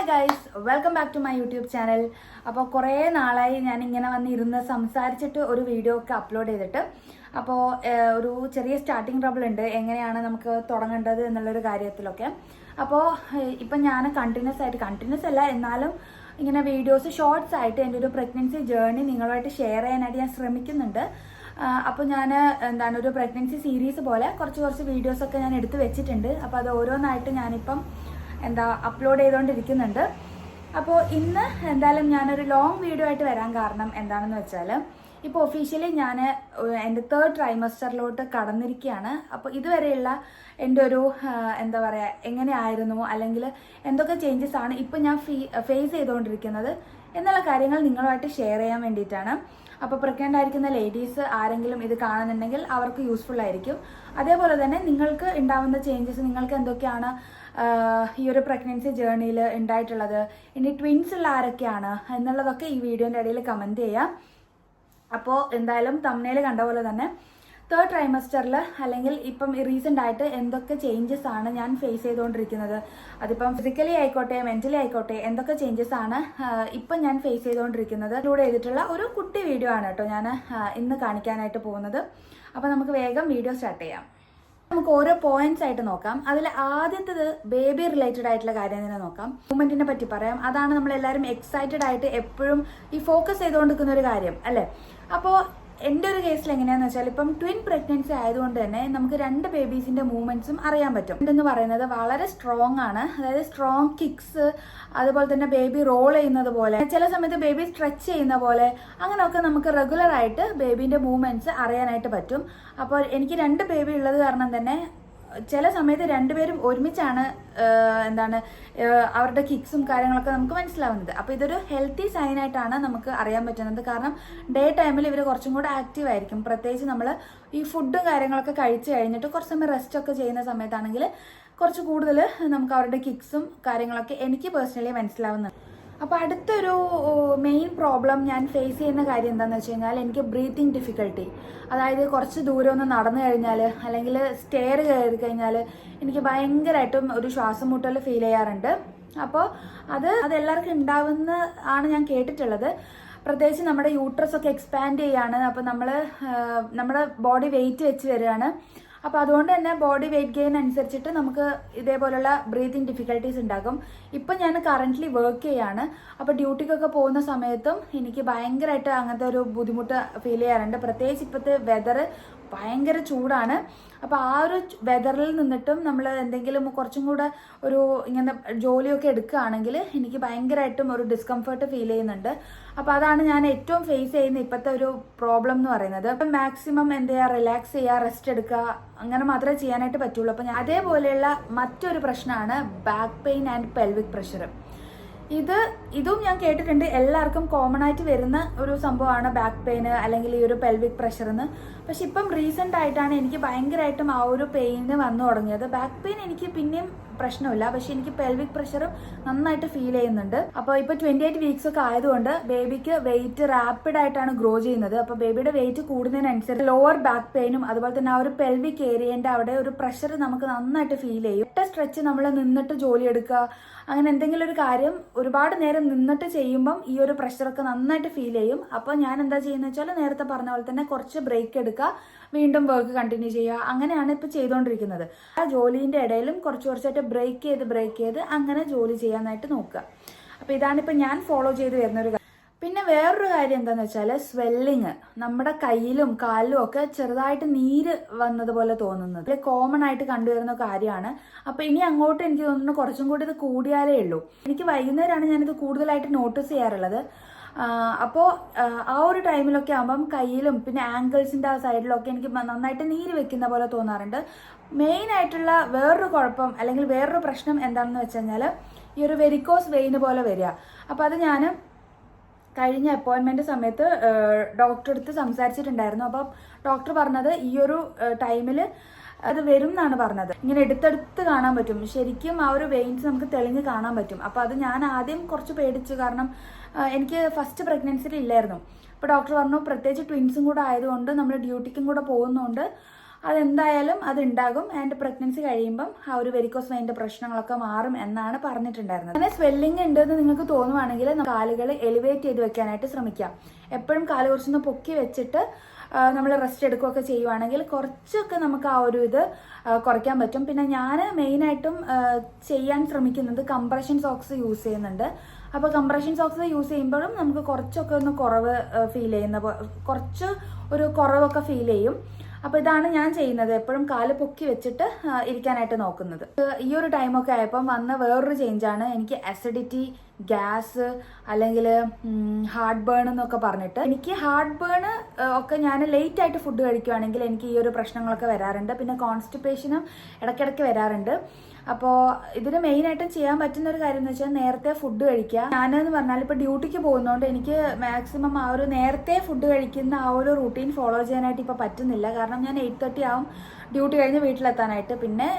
Hi guys, welcome back to my YouTube channel. അപ്പോൾ കുറേ നാളായി ഞാൻ ഇങ്ങനെ വന്നിരുന്ന് സംസാരിച്ചിട്ട് ഒരു വീഡിയോ ഒക്കെ അപ്ലോഡ് ചെയ്തിട്ട്. അപ്പോൾ ഒരു ചെറിയ സ്റ്റാർട്ടിങ് ട്രബിൾ ഉണ്ട്, എങ്ങനെയാണ് നമുക്ക് തുടങ്ങേണ്ടത് എന്നുള്ളൊരു കാര്യത്തിലൊക്കെ. അപ്പോൾ ഇപ്പം ഞാൻ കണ്ടിന്യൂസ് അല്ല, എന്നാലും ഇങ്ങനെ വീഡിയോസ് ഷോർട്സ് ആയിട്ട് എൻ്റെ ഒരു പ്രഗ്നൻസി ജേർണി നിങ്ങളുമായിട്ട് ഷെയർ ചെയ്യാനായിട്ട് ഞാൻ ശ്രമിക്കുന്നുണ്ട്. അപ്പോൾ ഞാൻ ഒരു പ്രഗ്നൻസി സീരീസ് പോലെ കുറച്ച് വീഡിയോസൊക്കെ ഞാൻ എടുത്ത് വെച്ചിട്ടുണ്ട്. അപ്പോൾ അത് ഓരോന്നായിട്ട് ഞാനിപ്പം അപ്ലോഡ് ചെയ്തുകൊണ്ടിരിക്കുന്നുണ്ട്. അപ്പോൾ ഇന്ന് എന്തായാലും ഞാനൊരു ലോങ് വീഡിയോ ആയിട്ട് വരാൻ കാരണം എന്താണെന്ന് വെച്ചാൽ, ഇപ്പോൾ ഒഫീഷ്യലി ഞാൻ എൻ്റെ 3rd ട്രൈമസ്റ്ററിലോട്ട് കടന്നിരിക്കുകയാണ്. അപ്പോൾ ഇതുവരെയുള്ള എൻ്റെ ഒരു എങ്ങനെയായിരുന്നു, അല്ലെങ്കിൽ എന്തൊക്കെ ചേഞ്ചസ് ആണ് ഇപ്പം ഞാൻ ഫേസ് ചെയ്തുകൊണ്ടിരിക്കുന്നത് എന്നുള്ള കാര്യങ്ങൾ നിങ്ങളുമായിട്ട് ഷെയർ ചെയ്യാൻ വേണ്ടിയിട്ടാണ്. അപ്പോൾ പ്രഗ്നൻ്റ് ആയിരിക്കുന്ന ലേഡീസ് ആരെങ്കിലും ഇത് കാണുന്നുണ്ടെങ്കിൽ അവർക്ക് യൂസ്ഫുൾ ആയിരിക്കും. അതേപോലെ തന്നെ നിങ്ങൾക്ക് ഉണ്ടാവുന്ന ചേഞ്ചസ്, നിങ്ങൾക്ക് എന്തൊക്കെയാണ് ഈ ഒരു പ്രഗ്നൻസി ജേർണിയിൽ ഉണ്ടായിട്ടുള്ളത്, ഇനി ട്വിൻസ് ഉള്ള ആരൊക്കെയാണ് എന്നുള്ളതൊക്കെ ഈ വീഡിയോൻ്റെ ഇടയിൽ കമൻറ്റ് ചെയ്യാം. അപ്പോൾ എന്തായാലും തംബ്നെയിൽ കണ്ട പോലെ തന്നെ 3rd ട്രൈമസ്റ്ററിൽ അല്ലെങ്കിൽ ഇപ്പം റീസെൻ്റ് ആയിട്ട് എന്തൊക്കെ ചേഞ്ചസ് ആണ് ഞാൻ ഫേസ് ചെയ്തുകൊണ്ടിരിക്കുന്നത്, അതിപ്പം ഫിസിക്കലി ആയിക്കോട്ടെ മെൻ്റലി ആയിക്കോട്ടെ എന്തൊക്കെ ചേഞ്ചസ് ആണ് ഇപ്പം ഞാൻ ഫേസ് ചെയ്തുകൊണ്ടിരിക്കുന്നത് ഇൻക്ലൂഡ് ചെയ്തിട്ടുള്ള ഒരു കുട്ടി വീഡിയോ ആണ് കേട്ടോ ഞാൻ ഇന്ന് കാണിക്കാനായിട്ട് പോകുന്നത്. അപ്പോൾ നമുക്ക് വേഗം വീഡിയോ സ്റ്റാർട്ട് ചെയ്യാം. നമുക്ക് ഓരോ പോയിന്റ്സ് ആയിട്ട് നോക്കാം. അതിൽ ആദ്യത്തേത് ബേബി റിലേറ്റഡ് ആയിട്ടുള്ള കാര്യം തന്നെ നോക്കാം. മൂവ്മെന്റിനെ പറ്റി പറയാം. അതാണ് നമ്മളെല്ലാവരും എക്സൈറ്റഡ് ആയിട്ട് എപ്പോഴും ഈ ഫോക്കസ് ചെയ്തുകൊണ്ടിരിക്കുന്ന ഒരു കാര്യം അല്ലേ. അപ്പോൾ എൻ്റെ ഒരു കേസിൽ എങ്ങനെയാണെന്ന് വെച്ചാൽ, ഇപ്പം ട്വിൻ പ്രഗ്നൻസി ആയതുകൊണ്ട് തന്നെ നമുക്ക് 2 ബേബീസിന്റെ മൂവ്മെന്റ്സും അറിയാൻ പറ്റും. എന്ന് പറയുന്നത് വളരെ സ്ട്രോങ് ആണ്, അതായത് സ്ട്രോങ് കിക്സ്, അതുപോലെ തന്നെ ബേബി റോൾ ചെയ്യുന്നത് പോലെ, ചില സമയത്ത് ബേബി സ്ട്രെച്ച് ചെയ്യുന്ന പോലെ, അങ്ങനെയൊക്കെ നമുക്ക് റെഗുലർ ആയിട്ട് ബേബീന്റെ മൂവ്മെന്റ്സ് അറിയാനായിട്ട് പറ്റും. അപ്പോൾ എനിക്ക് 2 ബേബി ഉള്ളത് കാരണം തന്നെ ചില സമയത്ത് 2 പേരും ഒരുമിച്ചാണ് അവരുടെ കിക്സും കാര്യങ്ങളൊക്കെ നമുക്ക് മനസ്സിലാവുന്നത്. അപ്പോൾ ഇതൊരു ഹെൽത്തി സൈൻ ആയിട്ടാണ് നമുക്ക് അറിയാൻ പറ്റുന്നത്. കാരണം ഡേ ടൈമിൽ ഇവർ കുറച്ചും കൂടെ ആക്റ്റീവ് ആയിരിക്കും. പ്രത്യേകിച്ച് നമ്മൾ ഈ ഫുഡും കാര്യങ്ങളൊക്കെ കഴിച്ച് കഴിഞ്ഞിട്ട് കുറച്ച് സമയം റെസ്റ്റ് ഒക്കെ ചെയ്യുന്ന സമയത്താണെങ്കിൽ കുറച്ച് കൂടുതൽ നമുക്ക് അവരുടെ കിക്സും കാര്യങ്ങളൊക്കെ എനിക്ക് പേഴ്സണലി മനസ്സിലാവുന്നുണ്ട്. അപ്പോൾ അടുത്തൊരു മെയിൻ പ്രോബ്ലം ഞാൻ ഫേസ് ചെയ്യുന്ന കാര്യം എന്താണെന്ന് വെച്ച് കഴിഞ്ഞാൽ, എനിക്ക് ബ്രീത്തിങ് ഡിഫിക്കൽട്ടി. അതായത് കുറച്ച് ദൂരം ഒന്ന് നടന്നു കഴിഞ്ഞാൽ അല്ലെങ്കിൽ സ്റ്റെയർ കയറി കഴിഞ്ഞാൽ എനിക്ക് ഭയങ്കരമായിട്ടും ഒരു ശ്വാസം മുട്ടൽ ഫീൽ ചെയ്യാറുണ്ട്. അപ്പോൾ അതെല്ലാവർക്കും ഉണ്ടാവുന്ന ആണ് ഞാൻ കേട്ടിട്ടുള്ളത്. പ്രത്യേകിച്ച് നമ്മുടെ യൂട്രസ് ഒക്കെ എക്സ്പാൻഡ് ചെയ്യാണ്. അപ്പോൾ നമ്മുടെ ബോഡി വെയിറ്റ് വെച്ച് വരികയാണ്. അപ്പോൾ അതുകൊണ്ട് തന്നെ ബോഡി വെയിറ്റ് ഗെയിൻ അനുസരിച്ചിട്ട് നമുക്ക് ഇതേപോലുള്ള ബ്രീതിങ് ഡിഫിക്കൽട്ടീസ് ഉണ്ടാകും. ഇപ്പം ഞാൻ കറൻ്റ്ലി വർക്ക് ചെയ്യാണ്. അപ്പോൾ ഡ്യൂട്ടിക്കൊക്കെ പോകുന്ന സമയത്തും എനിക്ക് ഭയങ്കരമായിട്ട് അങ്ങനത്തെ ഒരു ബുദ്ധിമുട്ട് ഫീൽ ചെയ്യാറുണ്ട്. പ്രത്യേകിച്ച് ഇപ്പോഴത്തെ വെതർ ഭയങ്കര ചൂടാണ്. അപ്പോൾ ആ ഒരു വെതറിൽ നിന്നിട്ടും നമ്മൾ എന്തെങ്കിലും കുറച്ചും കൂടെ ഒരു ഇങ്ങനെ ജോലിയൊക്കെ എടുക്കുകയാണെങ്കിൽ എനിക്ക് ഭയങ്കരമായിട്ടും ഒരു ഡിസ്കംഫർട്ട് ഫീൽ ചെയ്യുന്നുണ്ട്. അപ്പോൾ അതാണ് ഞാൻ ഏറ്റവും ഫേസ് ചെയ്യുന്ന ഇപ്പോഴത്തെ ഒരു പ്രോബ്ലം എന്ന് പറയുന്നത്. അപ്പം മാക്സിമം റിലാക്സ് ചെയ്യുക, റെസ്റ്റ് എടുക്കുക, അങ്ങനെ മാത്രമേ ചെയ്യാനായിട്ട് പറ്റുള്ളൂ. അപ്പം അതേപോലെയുള്ള മറ്റൊരു പ്രശ്നമാണ് back pain and pelvic pressure. ഇതും ഞാൻ കേട്ടിട്ടുണ്ട്, എല്ലാവർക്കും കോമൺ ആയിട്ട് വരുന്ന ഒരു സംഭവമാണ് ബാക്ക് പെയിൻ അല്ലെങ്കിൽ ഈ ഒരു പെൽവിക് പ്രഷർ എന്ന്. പക്ഷെ ഇപ്പം റീസെന്റ് ആയിട്ടാണ് എനിക്ക് ഭയങ്കരമായിട്ടും ആ ഒരു പെയിന് വന്നു തുടങ്ങിയത്. ബാക്ക് പെയിൻ എനിക്ക് പിന്നെയും പ്രശ്നമില്ല, പക്ഷെ എനിക്ക് പെൽവിക് പ്രഷറും നന്നായിട്ട് ഫീൽ ചെയ്യുന്നുണ്ട്. അപ്പോൾ ഇപ്പോൾ 28 വീക്സ് ഒക്കെ ആയതുകൊണ്ട് ബേബിക്ക് വെയിറ്റ് റാപ്പിഡ് ആയിട്ടാണ് ഗ്രോ ചെയ്യുന്നത്. അപ്പോൾ ബേബിയുടെ വെയിറ്റ് കൂടുന്നതിനനുസരിച്ച് ലോവർ ബാക്ക് പെയിനും അതുപോലെ തന്നെ ആ ഒരു പെൽവിക് ഏരിയന്റെ അവിടെ ഒരു പ്രഷർ നമുക്ക് നന്നായിട്ട് ഫീൽ ചെയ്യും. ഒറ്റ സ്ട്രെച്ച് നമ്മൾ നിന്നിട്ട് ജോലി എടുക്കുക, അങ്ങനെ എന്തെങ്കിലും ഒരു കാര്യം ഒരുപാട് നേരം നിന്നിട്ട് ചെയ്യുമ്പം ഈ ഒരു പ്രഷറൊക്കെ നന്നായിട്ട് ഫീൽ ചെയ്യും. അപ്പോൾ ഞാൻ എന്താ ചെയ്യുന്നത് വെച്ചാൽ, നേരത്തെ പറഞ്ഞ പോലെ തന്നെ കുറച്ച് ബ്രേക്ക് എടുക്കുക, വീണ്ടും വർക്ക് കണ്ടിന്യൂ ചെയ്യുക, അങ്ങനെയാണ് ഇപ്പോൾ ചെയ്തുകൊണ്ടിരിക്കുന്നത്. ആ ജോലിൻ്റെ ഇടയിലും കുറച്ചായിട്ട് ബ്രേക്ക് ചെയ്ത് അങ്ങനെ ജോലി ചെയ്യാനായിട്ട് നോക്കുക. അപ്പോൾ ഇതാണിപ്പോൾ ഞാൻ ഫോളോ ചെയ്ത് വരുന്നൊരു കാര്യം. പിന്നെ വേറൊരു കാര്യം എന്താണെന്ന് വെച്ചാൽ, സ്വെല്ലിങ്, നമ്മുടെ കയ്യിലും കാലിലും ഒക്കെ ചെറുതായിട്ട് നീര് വന്നതുപോലെ തോന്നുന്നത് കോമൺ ആയിട്ട് കണ്ടുവരുന്ന കാര്യമാണ്. അപ്പോൾ ഇനി അങ്ങോട്ട് എനിക്ക് തോന്നുന്നു കുറച്ചും കൂടി ഇത് കൂടിയാലേ ഉള്ളൂ. എനിക്ക് വൈകുന്നേരമാണ് ഞാനിത് കൂടുതലായിട്ട് നോട്ടീസ് ചെയ്യാറുള്ളത്. അപ്പോൾ ആ ഒരു ടൈമിലൊക്കെ ആകുമ്പം കയ്യിലും പിന്നെ ആങ്കിൾസിൻ്റെ ആ സൈഡിലൊക്കെ എനിക്ക് നന്നായിട്ട് നീര് വെക്കുന്ന പോലെ തോന്നാറുണ്ട്. മെയിൻ ആയിട്ടുള്ള വേറൊരു കുഴപ്പം അല്ലെങ്കിൽ വേറൊരു പ്രശ്നം എന്താണെന്ന് വെച്ച് കഴിഞ്ഞാൽ, ഈ ഒരു വെരിക്കോസ് വെയിന് പോലെ വരിക. അപ്പോൾ അത് ഞാൻ കഴിഞ്ഞ അപ്പോയിൻമെന്റ് സമയത്ത് ഡോക്ടറെ അടുത്ത് സംസാരിച്ചിട്ടുണ്ടായിരുന്നു. അപ്പം ഡോക്ടർ പറഞ്ഞത് ഈ ഒരു ടൈമിൽ അത് വരും എന്നാണ് പറഞ്ഞത്. ഇങ്ങനെ എടുത്തെടുത്ത് കാണാൻ പറ്റും, ശരിക്കും ആ ഒരു വെയിൻസ് നമുക്ക് തെളിഞ്ഞ് കാണാൻ പറ്റും. അപ്പോൾ അത് ഞാൻ ആദ്യം കുറച്ച് പേടിച്ചു, കാരണം എനിക്ക് ഫസ്റ്റ് പ്രഗ്നൻസിയിൽ ഇല്ലായിരുന്നു. അപ്പോൾ ഡോക്ടർ പറഞ്ഞു, പ്രത്യേകിച്ച് ട്വിൻസും കൂടെ ആയതുകൊണ്ട് നമ്മൾ ഡ്യൂട്ടിക്കും കൂടെ പോകുന്നതുകൊണ്ട് അതെന്തായാലും അതുണ്ടാകും. ആൻഡ് പ്രഗ്നൻസി കഴിയുമ്പം ആ ഒരു വെരിക്കോസ് വെയിൻ്റെ പ്രശ്നങ്ങളൊക്കെ മാറും എന്നാണ് പറഞ്ഞിട്ടുണ്ടായിരുന്നത്. അങ്ങനെ സ്വെല്ലിംഗ് ഉണ്ടെന്ന് നിങ്ങൾക്ക് തോന്നുവാണെങ്കിൽ കാലുകൾ എലിവേറ്റ് ചെയ്ത് വെക്കാനായിട്ട് ശ്രമിക്കാം. എപ്പോഴും കാല് കുറച്ചൊന്ന് പൊക്കി വെച്ചിട്ട് നമ്മൾ റെസ്റ്റ് എടുക്കുകയൊക്കെ ചെയ്യുവാണെങ്കിൽ കുറച്ചൊക്കെ നമുക്ക് ആ ഒരു ഇത് കുറയ്ക്കാൻ പറ്റും. പിന്നെ ഞാൻ മെയിനായിട്ടും ചെയ്യാൻ ശ്രമിക്കുന്നത് കംപ്രഷൻ സോക്സ് യൂസ് ചെയ്യുന്നുണ്ട്. അപ്പോൾ കംപ്രഷൻ സോക്സ് യൂസ് ചെയ്യുമ്പോഴും നമുക്ക് കുറച്ചൊക്കെ ഒന്ന് കുറവ് ഫീൽ ചെയ്യുന്ന കുറച്ച് ഒരു കുറവൊക്കെ ഫീൽ ചെയ്യും. അപ്പോൾ ഇതാണ് ഞാൻ ചെയ്യുന്നത്, എപ്പോഴും കാല് പൊക്കി വെച്ചിട്ട് ഇരിക്കാനായിട്ട് നോക്കുന്നത്. ഈ ഒരു ടൈമൊക്കെ ആയപ്പം വന്ന വേറൊരു ചേഞ്ചാണ് എനിക്ക് അസിഡിറ്റി, ഗ്യാസ്, അല്ലെങ്കിൽ ഹാർട്ട് ബേൺ എന്നൊക്കെ പറഞ്ഞിട്ട്. എനിക്ക് ഹാർട്ട് ബേൺ ഒക്കെ ഞാൻ ലേറ്റ് ആയിട്ട് ഫുഡ് കഴിക്കുകയാണെങ്കിൽ എനിക്ക് ഈ ഒരു പ്രശ്നങ്ങളൊക്കെ വരാറുണ്ട്. പിന്നെ കോൺസ്റ്റിപ്പേഷനും ഇടയ്ക്കിടയ്ക്ക് വരാറുണ്ട്. അപ്പോൾ ഇതിന് മെയിനായിട്ടും ചെയ്യാൻ പറ്റുന്ന ഒരു കാര്യം എന്ന് വെച്ചാൽ നേരത്തെ ഫുഡ് കഴിക്കുക. ഞാനെന്ന് പറഞ്ഞാൽ ഇപ്പോൾ ഡ്യൂട്ടിക്ക് പോകുന്നതുകൊണ്ട് എനിക്ക് മാക്സിമം ആ ഒരു നേരത്തെ ഫുഡ് കഴിക്കുന്ന ആ ഒരു റൂട്ടീൻ ഫോളോ ചെയ്യാനായിട്ട് ഇപ്പോൾ പറ്റുന്നില്ല. കാരണം ഞാൻ 8:30 ആവും ഡ്യൂട്ടി കഴിഞ്ഞ് വീട്ടിലെത്താനായിട്ട്. പിന്നെ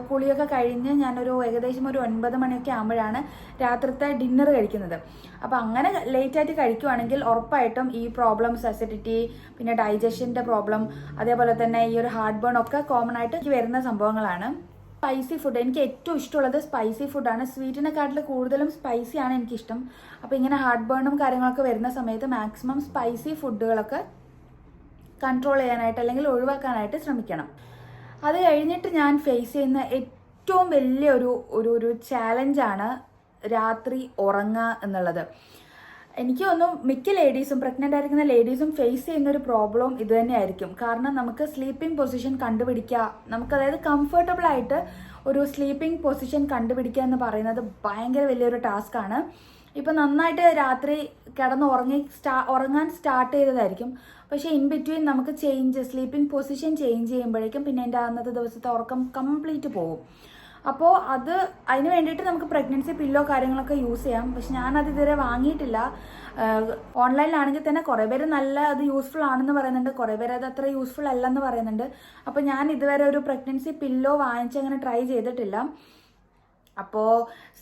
കുളിയൊക്കെ കഴിഞ്ഞ് ഞാനൊരു ഏകദേശം ഒരു 9 മണിയൊക്കെ ആകുമ്പോഴാണ് രാത്രിത്തെ ഡിന്നർ കഴിക്കുന്നത്. അപ്പോൾ അങ്ങനെ ലേറ്റായിട്ട് കഴിക്കുവാണെങ്കിൽ ഉറപ്പായിട്ടും ഈ പ്രോബ്ലംസ്, അസിഡിറ്റി, പിന്നെ ഡൈജഷൻ്റെ പ്രോബ്ലം, അതേപോലെ തന്നെ ഈ ഒരു ഹാർട്ട് ബേൺ ഒക്കെ കോമൺ ആയിട്ട് വരുന്ന സംഭവങ്ങളാണ്. സ്പൈസി ഫുഡ് എനിക്ക് ഏറ്റവും ഇഷ്ടമുള്ളത് സ്പൈസി ഫുഡാണ്. സ്വീറ്റിനെക്കാട്ടിൽ കൂടുതലും സ്പൈസിയാണ് എനിക്കിഷ്ടം. അപ്പോൾ ഇങ്ങനെ ഹാർട്ട് ബേണും കാര്യങ്ങളൊക്കെ വരുന്ന സമയത്ത് മാക്സിമം സ്പൈസി ഫുഡുകളൊക്കെ കൺട്രോൾ ചെയ്യാനായിട്ട് അല്ലെങ്കിൽ ഒഴിവാക്കാനായിട്ട് ശ്രമിക്കണം. അത് കഴിഞ്ഞിട്ട് ഞാൻ ഫേസ് ചെയ്യുന്ന ഏറ്റവും വലിയ ഒരു ചാലഞ്ചാണ് രാത്രി ഉറങ്ങുക എന്നുള്ളത്. എനിക്ക് തോന്നുന്നു മിക്ക ലേഡീസും, പ്രഗ്നൻ്റ് ആയിരിക്കുന്ന ലേഡീസും ഫേസ് ചെയ്യുന്ന ഒരു പ്രോബ്ലം ഇത് തന്നെയായിരിക്കും. കാരണം നമുക്ക് സ്ലീപ്പിംഗ് പൊസിഷൻ കണ്ടുപിടിക്കുക, നമുക്ക് അതായത് കംഫർട്ടബിൾ ആയിട്ട് ഒരു സ്ലീപ്പിംഗ് പൊസിഷൻ കണ്ടുപിടിക്കുക എന്ന് പറയുന്നത് ഭയങ്കര വലിയൊരു ടാസ്ക്കാണ്. ഇപ്പം നന്നായിട്ട് രാത്രി കിടന്ന് ഉറങ്ങാൻ സ്റ്റാർട്ട് ചെയ്തതായിരിക്കും. പക്ഷേ ഇൻ ബിറ്റ്വീൻ നമുക്ക് സ്ലീപ്പിംഗ് പൊസിഷൻ ചേഞ്ച് ചെയ്യുമ്പോഴേക്കും പിന്നെ എൻ്റെ അന്നത്തെ ദിവസത്തെ ഉറക്കം കംപ്ലീറ്റ് പോകും. അപ്പോൾ അതിന് വേണ്ടിയിട്ട് നമുക്ക് പ്രഗ്നൻസി പില്ലോ കാര്യങ്ങളൊക്കെ യൂസ് ചെയ്യാം. പക്ഷെ ഞാനത് ഇതുവരെ വാങ്ങിയിട്ടില്ല. ഓൺലൈനിലാണെങ്കിൽ തന്നെ കുറേ പേര് അത് യൂസ്ഫുൾ ആണെന്ന് പറയുന്നുണ്ട്, കുറേ പേര് അത് അത്ര യൂസ്ഫുൾ അല്ലെന്ന് പറയുന്നുണ്ട്. അപ്പോൾ ഞാൻ ഇതുവരെ ഒരു പ്രഗ്നൻസി പില്ലോ വാങ്ങിച്ച് അങ്ങനെ ട്രൈ ചെയ്തിട്ടില്ല. അപ്പോൾ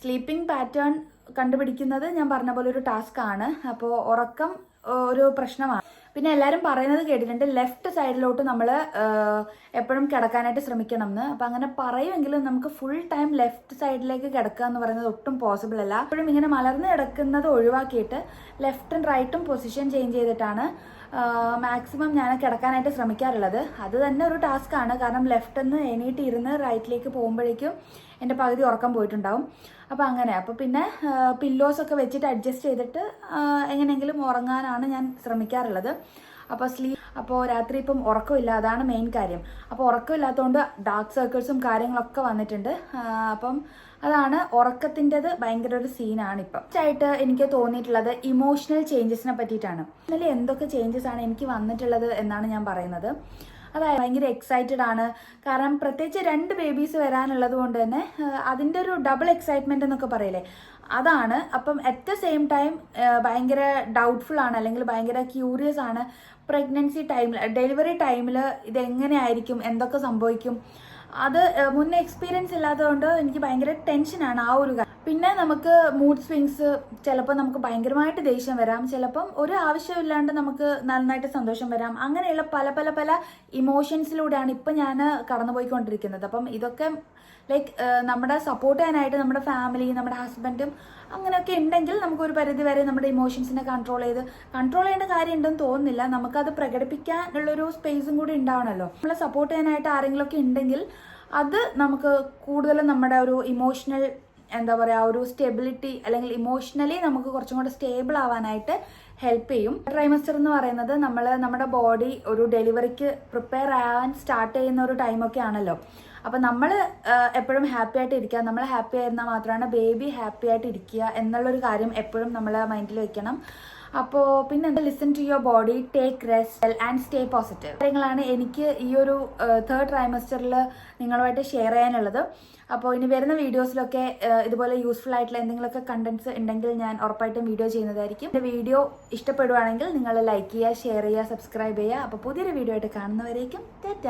സ്ലീപ്പിംഗ് പാറ്റേൺ കണ്ടുപിടിക്കുന്നത് ഞാൻ പറഞ്ഞ പോലെ ഒരു ടാസ്ക് ആണ്. അപ്പോൾ ഉറക്കം ഒരു പ്രശ്നമാണ്. പിന്നെ എല്ലാവരും പറയുന്നത് കേട്ടിട്ടുണ്ട് ലെഫ്റ്റ് സൈഡിലോട്ട് നമ്മൾ എപ്പോഴും കിടക്കാനായിട്ട് ശ്രമിക്കണം എന്ന്. അപ്പം അങ്ങനെ പറയുമെങ്കിലും നമുക്ക് ഫുൾ ടൈം ലെഫ്റ്റ് സൈഡിലേക്ക് കിടക്കുക എന്ന് പറയുന്നത് ഒട്ടും പോസിബിൾ അല്ല. എപ്പോഴും ഇങ്ങനെ മലർന്ന് കിടക്കുന്നത് ഒഴിവാക്കിയിട്ട് ലെഫ്റ്റും റൈറ്റും പൊസിഷൻ ചേഞ്ച് ചെയ്തിട്ടാണ് മാക്സിമം ഞാൻ കിടക്കാനായിട്ട് ശ്രമിക്കാറുള്ളത്. അത് തന്നെ ഒരു ടാസ്ക്കാണ്. കാരണം ലെഫ്റ്റിൽ നിന്ന് എണീറ്റ് ഇരുന്ന് റൈറ്റിലേക്ക് പോകുമ്പോഴേക്കും എൻ്റെ പകുതി ഉറക്കം പോയിട്ടുണ്ടാവും. അപ്പോൾ അങ്ങനെ പിന്നെ പില്ലോസൊക്കെ വെച്ചിട്ട് അഡ്ജസ്റ്റ് ചെയ്തിട്ട് എങ്ങനെയെങ്കിലും ഉറങ്ങാനാണ് ഞാൻ ശ്രമിക്കാറുള്ളത്. അപ്പോൾ രാത്രി ഇപ്പം ഉറക്കമില്ല, അതാണ് മെയിൻ കാര്യം. അപ്പോൾ ഉറക്കമില്ലാത്തതുകൊണ്ട് ഡാർക്ക് സർക്കിൾസും കാര്യങ്ങളൊക്കെ വന്നിട്ടുണ്ട്. അപ്പം അതാണ് ഉറക്കത്തിൻ്റെത് ഭയങ്കര ഒരു സീനാണ് ഇപ്പം. ആയിട്ട് എനിക്ക് തോന്നിയിട്ടുള്ളത് ഇമോഷണൽ ചേഞ്ചസിനെ പറ്റിയിട്ടാണ്. അതിൽ എന്തൊക്കെ ചേഞ്ചസ് ആണ് എനിക്ക് വന്നിട്ടുള്ളത് എന്നാണ് ഞാൻ പറയുന്നത്. അതായത് ഭയങ്കര എക്സൈറ്റഡ് ആണ്. കാരണം പ്രത്യേകിച്ച് 2 ബേബീസ് വരാനുള്ളത് കൊണ്ട് തന്നെ അതിൻ്റെ ഒരു ഡബിൾ എക്സൈറ്റ്മെന്റ് എന്നൊക്കെ പറയില്ലേ, അതാണ്. അപ്പം അറ്റ് ദ സെയിം ടൈം ഭയങ്കര ഡൗട്ട്ഫുൾ ആണ്, അല്ലെങ്കിൽ ഭയങ്കര ക്യൂരിയസ് ആണ്. പ്രഗ്നൻസി ടൈമിൽ, ഡെലിവറി ടൈമിൽ ഇതെങ്ങനെയായിരിക്കും, എന്തൊക്കെ സംഭവിക്കും, അത് മുന്നേ എക്സ്പീരിയൻസ് ഇല്ലാത്തതുകൊണ്ട് എനിക്ക് ഭയങ്കര ടെൻഷനാണ് ആ ഒരു കാര്യം. പിന്നെ നമുക്ക് മൂഡ് സ്വിങ്സ്, ചിലപ്പോൾ നമുക്ക് ഭയങ്കരമായിട്ട് ദേഷ്യം വരാം, ചിലപ്പം ഒരു ആവശ്യമില്ലാണ്ട് നമുക്ക് നന്നായിട്ട് സന്തോഷം വരാം. അങ്ങനെയുള്ള പല ഇമോഷൻസിലൂടെയാണ് ഇപ്പം ഞാൻ കടന്നുപോയിക്കൊണ്ടിരിക്കുന്നത്. അപ്പം ഇതൊക്കെ ലൈക്ക് നമ്മുടെ സപ്പോർട്ട് ചെയ്യാനായിട്ട് നമ്മുടെ ഫാമിലി, നമ്മുടെ ഹസ്ബൻഡും അങ്ങനെയൊക്കെ ഉണ്ടെങ്കിൽ നമുക്കൊരു പരിധി വരെ നമ്മുടെ ഇമോഷൻസിനെ കൺട്രോൾ ചെയ്യേണ്ട കാര്യം ഉണ്ടെന്ന് തോന്നുന്നില്ല. നമുക്കത് പ്രകടിപ്പിക്കാനുള്ളൊരു സ്പേസും കൂടി ഉണ്ടാവണമല്ലോ. നമ്മളെ സപ്പോർട്ട് ചെയ്യാനായിട്ട് ആരെങ്കിലുമൊക്കെ ഉണ്ടെങ്കിൽ അത് നമുക്ക് കൂടുതലും നമ്മുടെ ഒരു ഇമോഷണൽ ഒരു സ്റ്റെബിലിറ്റി, അല്ലെങ്കിൽ ഇമോഷണലി നമുക്ക് കുറച്ചും കൂടെ സ്റ്റേബിൾ ആവാനായിട്ട് ഹെൽപ്പ് ചെയ്യും. ട്രൈമസ്റ്റർ എന്ന് പറയുന്നത് നമ്മുടെ ബോഡി ഒരു ഡെലിവറിക്ക് പ്രിപ്പയർ ആവാൻ സ്റ്റാർട്ട് ചെയ്യുന്ന ഒരു ടൈമൊക്കെ ആണല്ലോ. അപ്പം നമ്മൾ എപ്പോഴും ഹാപ്പി ആയിട്ട് ഇരിക്കുക, നമ്മൾ ഹാപ്പി ആയിരുന്നാൽ മാത്രമാണ് ബേബി ഹാപ്പി ആയിട്ട് ഇരിക്കുക എന്നുള്ളൊരു കാര്യം എപ്പോഴും നമ്മൾ മൈൻഡിൽ വെക്കണം. അപ്പോൾ പിന്നെ listen to your body, take rest and stay positive കാര്യങ്ങളാണ് എനിക്ക് ഈ ഒരു 3rd ട്രൈമസ്റ്ററിൽ നിങ്ങളുമായിട്ട് ഷെയർ ചെയ്യാനുള്ളത്. അപ്പോൾ ഇനി വരുന്ന വീഡിയോസിലൊക്കെ ഇതുപോലെ യൂസ്ഫുൾ ആയിട്ടുള്ള എന്തെങ്കിലുമൊക്കെ കണ്ടന്റ്സ് ഉണ്ടെങ്കിൽ ഞാൻ ഉറപ്പായിട്ടും വീഡിയോ ചെയ്യുന്നതായിരിക്കും. എൻ്റെ വീഡിയോ ഇഷ്ടപ്പെടുവാണെങ്കിൽ നിങ്ങൾ ലൈക്ക് ചെയ്യുക, ഷെയർ ചെയ്യുക, സബ്സ്ക്രൈബ് ചെയ്യുക. അപ്പോൾ പുതിയൊരു വീഡിയോ ആയിട്ട് കാണുന്നവരേക്കും ടാറ്റാ.